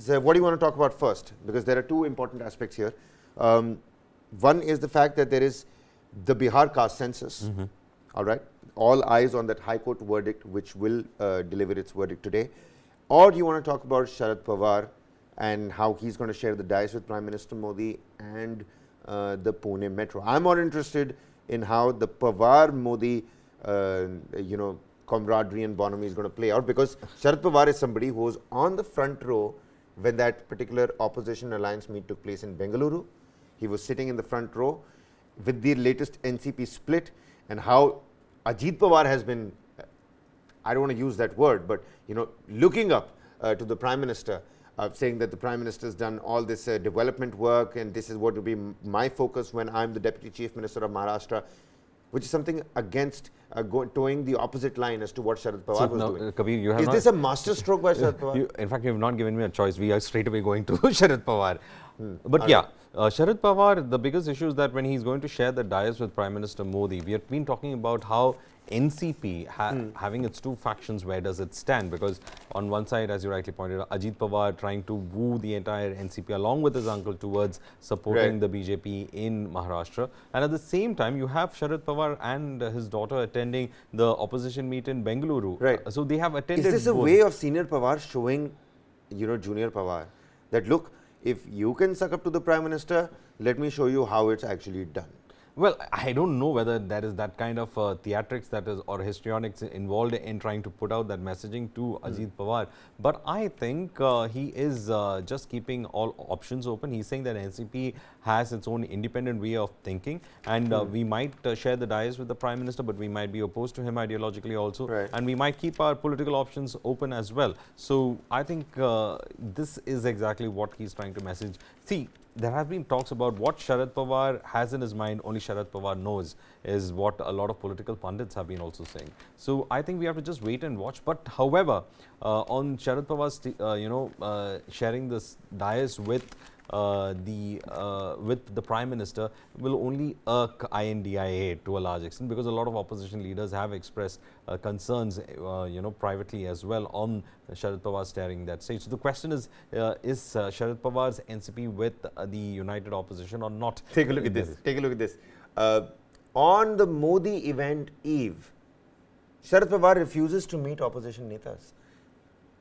is, what do you want to talk about first? Because there are two important aspects here. One is the fact that there is the Bihar caste census, all right? All eyes on that High Court verdict, which will deliver its verdict today. Or do you want to talk about Sharad Pawar and how he's going to share the dice with Prime Minister Modi and the Pune Metro? I'm more interested in how the Pawar-Modi, camaraderie and bonhomie is going to play out, because Sharad Pawar is somebody who was on the front row when that particular opposition alliance meet took place in Bengaluru. He was sitting in the front row with the latest NCP split, and how Ajit Pawar has been, I don't want to use that word, but looking up to the Prime Minister, saying that the Prime Minister has done all this development work and this is what will be my focus when I'm the Deputy Chief Minister of Maharashtra, which is something against towing the opposite line as to what Sharad Pawar was doing. Kabir, you have is this a master stroke by Sharad Pawar? In fact, you have not given me a choice. We are straight away going to Sharad Pawar. But yeah, Sharad Pawar, the biggest issue is that when he's going to share the dais with Prime Minister Modi, we have been talking about how NCP having its two factions, where does it stand? Because on one side, as you rightly pointed out, Ajit Pawar trying to woo the entire NCP along with his uncle towards supporting the BJP in Maharashtra. And at the same time, you have Sharad Pawar and his daughter attending the opposition meet in Bengaluru. Right. So they have attended. Is this a way of senior Pawar showing, junior Pawar that, look, if you can suck up to the Prime Minister, let me show you how it's actually done? Well, I don't know whether there is that kind of theatrics that is or histrionics involved in trying to put out that messaging to Ajit Pawar. But I think he is just keeping all options open. He's saying that NCP has its own independent way of thinking, and we might share the dais with the Prime Minister, but we might be opposed to him ideologically also. Right. And we might keep our political options open as well. So I think this is exactly what he's trying to message. See, there have been talks about what Sharad Pawar has in his mind, only Sharad Pawar knows, is what a lot of political pundits have been also saying. So I think we have to just wait and watch. But however, on Sharad Pawar's, sharing this dais with the Prime Minister will only irk INDIA to a large extent, because a lot of opposition leaders have expressed concerns, privately as well on Sharad Pawar staring that stage. So the question is Sharad Pawar's NCP with the united opposition or not? Take a look at this. Take a look at this. On the Modi event eve, Sharad Pawar refuses to meet opposition netas.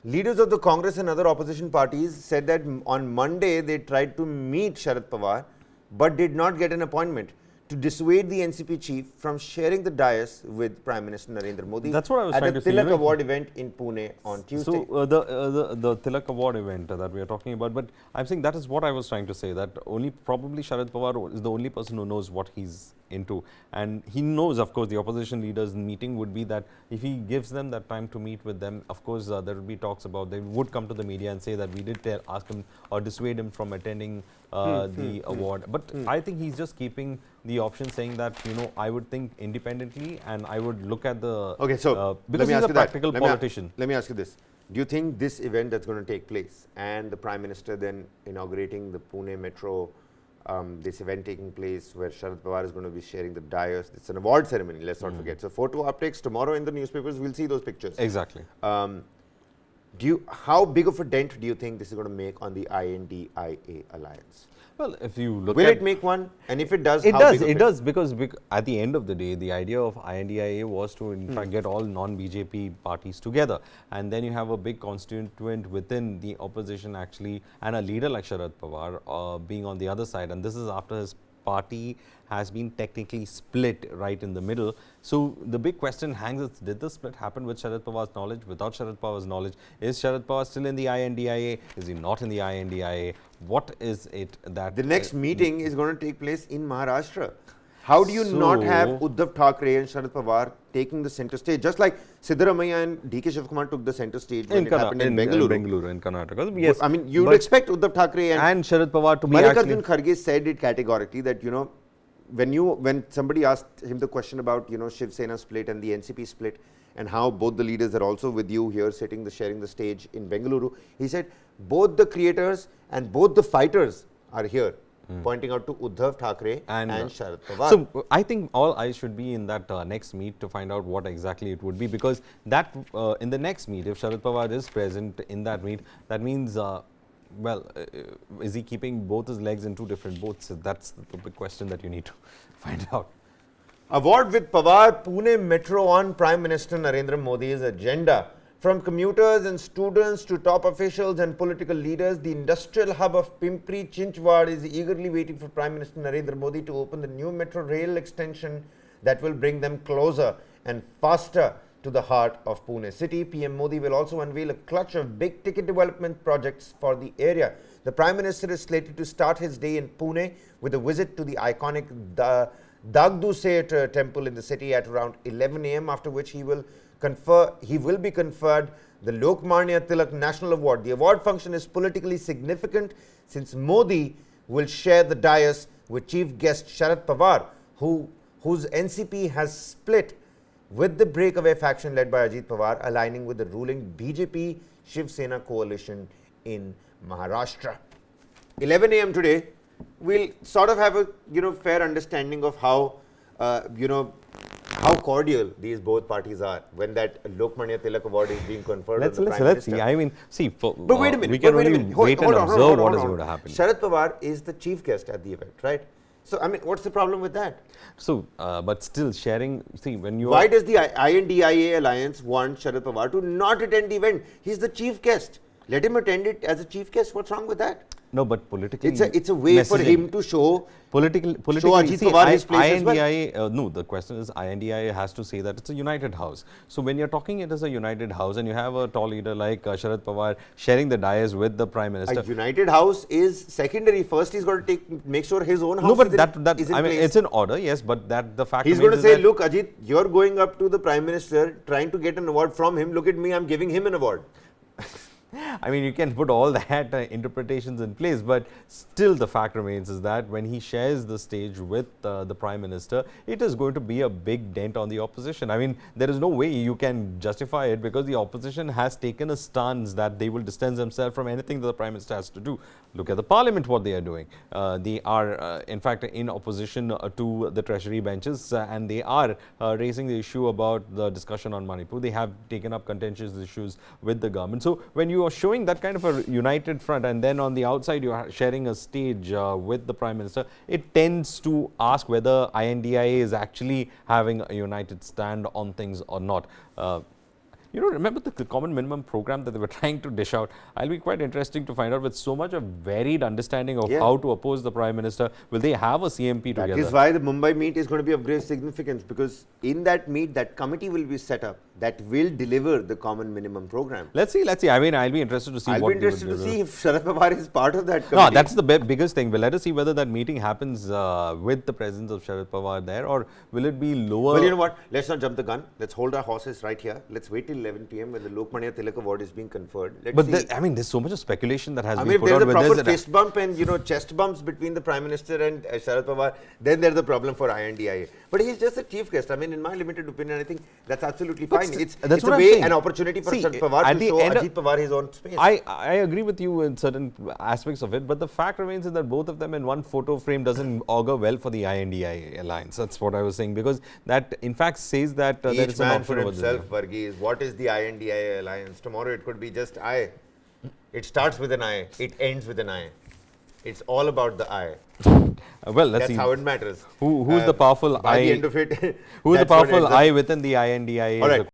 Leaders of the Congress and other opposition parties said that on Monday they tried to meet Sharad Pawar but did not get an appointment to dissuade the NCP chief from sharing the dais with Prime Minister Narendra Modi. That's what I was trying to say. At the Tilak Award event in Pune on Tuesday. So the Tilak Award event that we are talking about, but I'm saying that is what I was trying to say, that only probably Sharad Pawar is the only person who knows what he's into, and he knows, of course, the opposition leaders meeting would be that if he gives them that time to meet with them, of course there will be talks about, they would come to the media and say that we did ask him or dissuade him from attending the award. But I think he's just keeping the option, saying that I would think independently and I would look at the because he's a practical politician. Let me ask you this. Do you think this event that's going to take place and the Prime Minister then inaugurating the Pune Metro, this event taking place where Sharad Pawar is going to be sharing the dais, it's an award ceremony, let's not forget. So photo uptakes tomorrow in the newspapers, we'll see those pictures. Exactly. How big of a dent do you think this is going to make on the INDIA alliance? Well, if you look Will it make one? And if it does, it how does. big It does, because at the end of the day, the idea of INDIA was to in fact get all non-BJP parties together, and then you have a big constituent within the opposition actually, and a leader like Sharad Pawar being on the other side, and this is after his party has been technically split right in the middle. So the big question hangs is, did the split happen with Sharad Pawar's knowledge, without Sharad Pawar's knowledge? Is Sharad Pawar still in the INDIA? Is he not in the INDIA? What is it that... The next meeting is going to take place in Maharashtra. How do you not have Uddhav Thackeray and Sharad Pawar taking the center stage? Just like Siddaramaiah and DK Shivakumar took the center stage when it happened in Bengaluru. In Karnataka. Yes, I mean, you would expect Uddhav Thackeray and Sharad Pawar to be Mallikarjun Kharge said it categorically that, when somebody asked him the question about, Shiv Sena split and the NCP split and how both the leaders are also with you here sharing the stage in Bengaluru, he said both the creators and both the fighters are here. Pointing out to Uddhav Thackeray and Sharad Pawar. So I think all eyes should be in that next meet to find out what exactly it would be, because that in the next meet, if Sharad Pawar is present in that meet, that means Well, is he keeping both his legs in two different boats? That's the big question that you need to find out. Award with Pawar, Pune Metro on Prime Minister Narendra Modi's agenda. From commuters and students to top officials and political leaders, the industrial hub of Pimpri Chinchwad is eagerly waiting for Prime Minister Narendra Modi to open the new metro rail extension that will bring them closer and faster to the heart of Pune city. PM Modi will also unveil a clutch of big ticket development projects for the area. The Prime Minister is slated to start his day in Pune with a visit to the iconic Dagdu temple in the city at around 11 a.m. after which he will be conferred the Lokmanya Tilak National Award. The award function is politically significant since Modi will share the dais with chief guest Sharad Pawar, whose NCP has split with the breakaway faction led by Ajit Pawar, aligning with the ruling BJP Shiv Sena coalition in Maharashtra. 11 a.m. today, we'll sort of have a fair understanding of how how cordial these both parties are when that Lokmanya Tilak Award is being conferred on the Prime Let's Minister. see. I mean, see, But wait a minute. we can only wait and observe what is going to happen. Sharad Pawar is the chief guest at the event, right? So, I mean, what's the problem with that? So, but still sharing, see, when you Why does the INDIA Alliance want Sharad Pawar to not attend the event? He's the chief guest. Let him attend it as a chief guest. What's wrong with that? No, but politically, it's a way for him to show politically Ajit Pawar his place as well. INDIA, no, the question is INDIA has to say that it's a united house. So when you're talking it as a united house and you have a tall leader like Sharad Pawar sharing the dais with the Prime Minister. A united house is secondary. First, he's got to make sure his own house no, but is in I mean, place. it's in order, yes, but that the fact He's going to say, look, Ajit, you're going up to the Prime Minister trying to get an award from him. Look at me, I'm giving him an award. I mean, you can put all that interpretations in place, but still the fact remains is that when he shares the stage with the Prime Minister, it is going to be a big dent on the opposition. I mean, there is no way you can justify it because the opposition has taken a stance that they will distance themselves from anything that the Prime Minister has to do. Look at the Parliament, what they are doing. They are, in fact, in opposition to the Treasury benches and they are raising the issue about the discussion on Manipur. They have taken up contentious issues with the government. So, when you are showing that kind of a united front and then on the outside you are sharing a stage with the Prime Minister, it tends to ask whether INDIA is actually having a united stand on things or not. Remember the common minimum program that they were trying to dish out? I'll be quite interesting to find out with so much of varied understanding of how to oppose the Prime Minister. Will they have a CMP together? That is why the Mumbai meet is going to be of great significance because in that meet, that committee will be set up that will deliver the common minimum program. Let's see. I mean, I'll be interested to see I'll what be interested to see if Sharad Pawar is part of that committee. No, that's the biggest thing. Well, let us see whether that meeting happens with the presence of Sharad Pawar there or will it be lower? Well, you know what? Let's not jump the gun. Let's hold our horses right here. Let's wait till 11 p.m. when the Lokmanya Tilak Award is being conferred. I mean, there's so much of speculation that has been if put there's out a with proper this. fist bump and chest bumps between the Prime Minister and Sharad Pawar, then there's a problem for INDIA. But he's just a chief guest. I mean, in my limited opinion, I think that's absolutely fine. It's a way, an opportunity for Sharad Pawar to show Ajit Pawar his own space. I agree with you in certain aspects of it, but the fact remains is that both of them in one photo frame doesn't augur well for the INDIA alliance. That's what I was saying because that in fact says that there is an option for himself, Varghese. What is the INDIA alliance? Tomorrow it could be just I. It starts with an I. It ends with an I. It's all about the I. Well, let's see. That's how it matters. Who's the powerful by I? The end of it, Who's the powerful I within the INDIA? All right.